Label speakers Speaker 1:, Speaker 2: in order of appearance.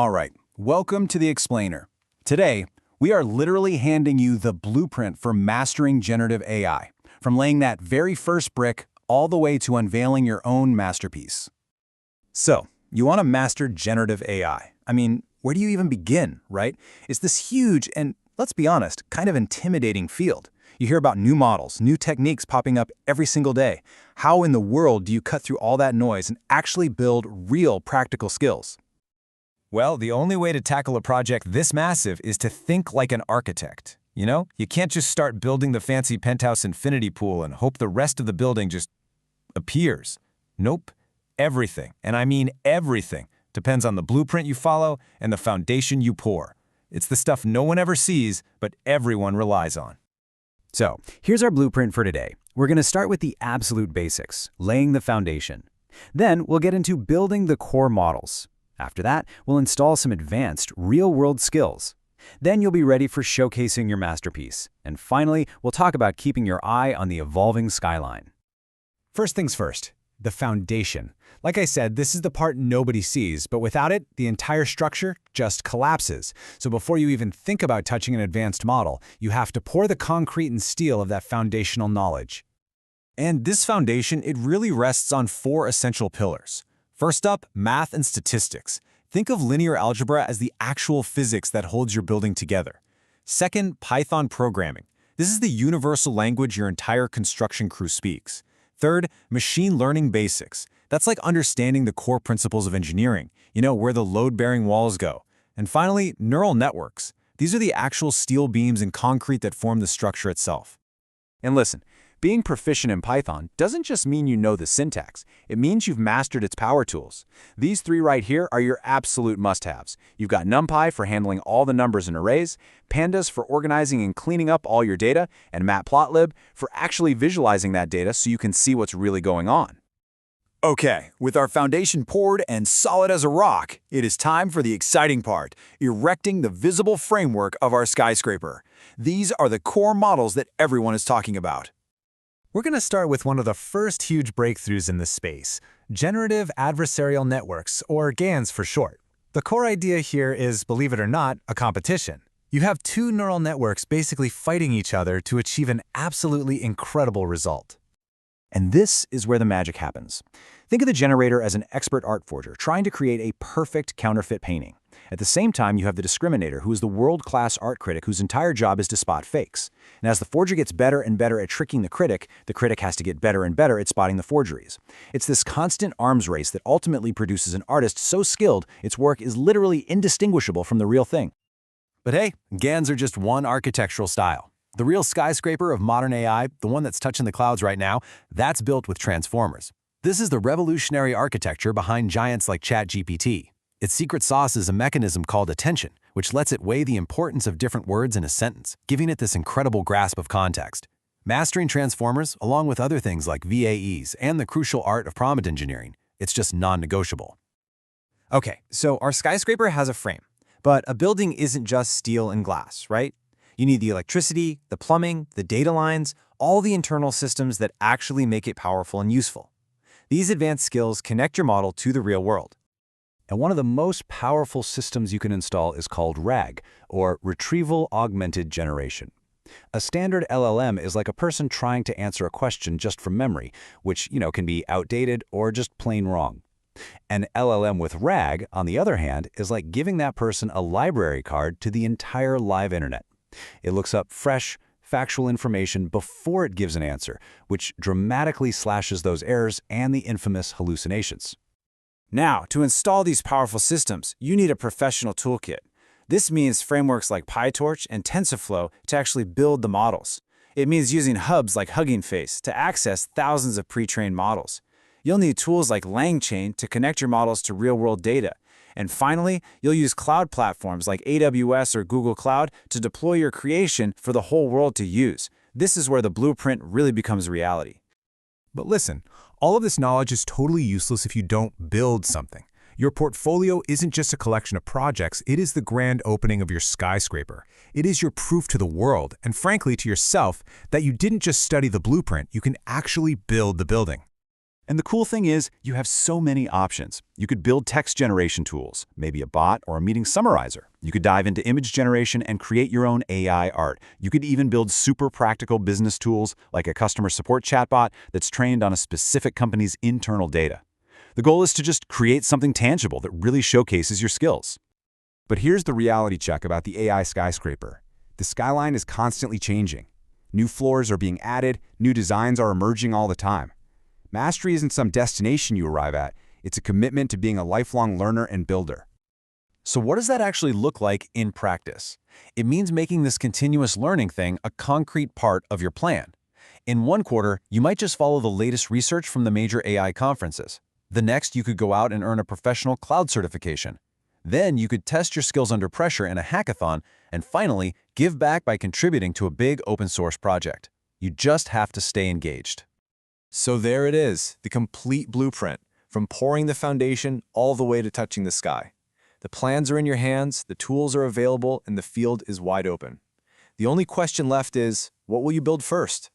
Speaker 1: All right, welcome to the Explainer. Today, we are literally handing you the blueprint for mastering generative AI, from laying that very first brick all the way to unveiling your own masterpiece. So, you want to master generative AI. I mean, where do you even begin, right? It's this huge and, let's be honest, kind of intimidating field. You hear about new models, new techniques popping up every single day. How in the world do you cut through all that noise and actually build real practical skills? Well, the only way to tackle a project this massive is to think like an architect. You can't just start building the fancy penthouse infinity pool and hope the rest of the building just appears. Nope. Everything, and I mean everything, depends on the blueprint you follow and the foundation you pour. It's the stuff no one ever sees, but everyone relies on.
Speaker 2: So, here's our blueprint for today. We're going to start with the absolute basics, laying the foundation. Then, we'll get into building the core models. After that, we'll install some advanced, real-world skills. Then you'll be ready for showcasing your masterpiece. And finally, we'll talk about keeping your eye on the evolving skyline.
Speaker 3: First things first, the foundation. Like I said, this is the part nobody sees, but without it, the entire structure just collapses. So before you even think about touching an advanced model, you have to pour the concrete and steel of that foundational knowledge.
Speaker 1: And this foundation, it really rests on 4 essential pillars. First up, math and statistics. Think of linear algebra as the actual physics that holds your building together. Second, Python programming. This is the universal language your entire construction crew speaks. Third, machine learning basics. That's like understanding the core principles of engineering, where the load-bearing walls go. And finally, neural networks. These are the actual steel beams and concrete that form the structure itself.
Speaker 2: And listen, being proficient in Python doesn't just mean you know the syntax. It means you've mastered its power tools. These 3 right here are your absolute must-haves. You've got NumPy for handling all the numbers and arrays, Pandas for organizing and cleaning up all your data, and Matplotlib for actually visualizing that data so you can see what's really going on.
Speaker 1: Okay, with our foundation poured and solid as a rock, it is time for the exciting part, erecting the visible framework of our skyscraper. These are the core models that everyone is talking about.
Speaker 3: We're going to start with one of the first huge breakthroughs in this space, generative adversarial networks, or GANs for short. The core idea here is, believe it or not, a competition. You have 2 neural networks basically fighting each other to achieve an absolutely incredible result.
Speaker 2: And this is where the magic happens. Think of the generator as an expert art forger trying to create a perfect counterfeit painting. At the same time, you have the discriminator, who is the world-class art critic whose entire job is to spot fakes. And as the forger gets better and better at tricking the critic has to get better and better at spotting the forgeries. It's this constant arms race that ultimately produces an artist so skilled its work is literally indistinguishable from the real thing.
Speaker 1: But hey, GANs are just one architectural style. The real skyscraper of modern AI, the one that's touching the clouds right now, that's built with transformers. This is the revolutionary architecture behind giants like ChatGPT. Its secret sauce is a mechanism called attention, which lets it weigh the importance of different words in a sentence, giving it this incredible grasp of context. Mastering transformers, along with other things like VAEs and the crucial art of prompt engineering, it's just non-negotiable.
Speaker 4: Okay, so our skyscraper has a frame, but a building isn't just steel and glass, right? You need the electricity, the plumbing, the data lines, all the internal systems that actually make it powerful and useful. These advanced skills connect your model to the real world.
Speaker 2: And one of the most powerful systems you can install is called RAG, or Retrieval Augmented Generation. A standard LLM is like a person trying to answer a question just from memory, which, can be outdated or just plain wrong. An LLM with RAG, on the other hand, is like giving that person a library card to the entire live internet. It looks up fresh, factual information before it gives an answer, which dramatically slashes those errors and the infamous hallucinations.
Speaker 4: Now, to install these powerful systems, you need a professional toolkit. This means frameworks like PyTorch and TensorFlow to actually build the models. It means using hubs like Hugging Face to access thousands of pre-trained models. You'll need tools like LangChain to connect your models to real-world data. And finally, you'll use cloud platforms like AWS or Google Cloud to deploy your creation for the whole world to use. This is where the blueprint really becomes reality.
Speaker 3: But listen, all of this knowledge is totally useless if you don't build something. Your portfolio isn't just a collection of projects, it is the grand opening of your skyscraper. It is your proof to the world, and frankly to yourself, that you didn't just study the blueprint, you can actually build the building.
Speaker 2: And the cool thing is, you have so many options. You could build text generation tools, maybe a bot or a meeting summarizer. You could dive into image generation and create your own AI art. You could even build super practical business tools like a customer support chatbot that's trained on a specific company's internal data. The goal is to just create something tangible that really showcases your skills. But here's the reality check about the AI skyscraper. The skyline is constantly changing. New floors are being added, new designs are emerging all the time. Mastery isn't some destination you arrive at, it's a commitment to being a lifelong learner and builder.
Speaker 1: So what does that actually look like in practice? It means making this continuous learning thing a concrete part of your plan. In one quarter, you might just follow the latest research from the major AI conferences. The next, you could go out and earn a professional cloud certification. Then you could test your skills under pressure in a hackathon, and finally, give back by contributing to a big open source project. You just have to stay engaged.
Speaker 5: So there it is, the complete blueprint, from pouring the foundation all the way to touching the sky. The plans are in your hands, the tools are available, and the field is wide open. The only question left is, what will you build first?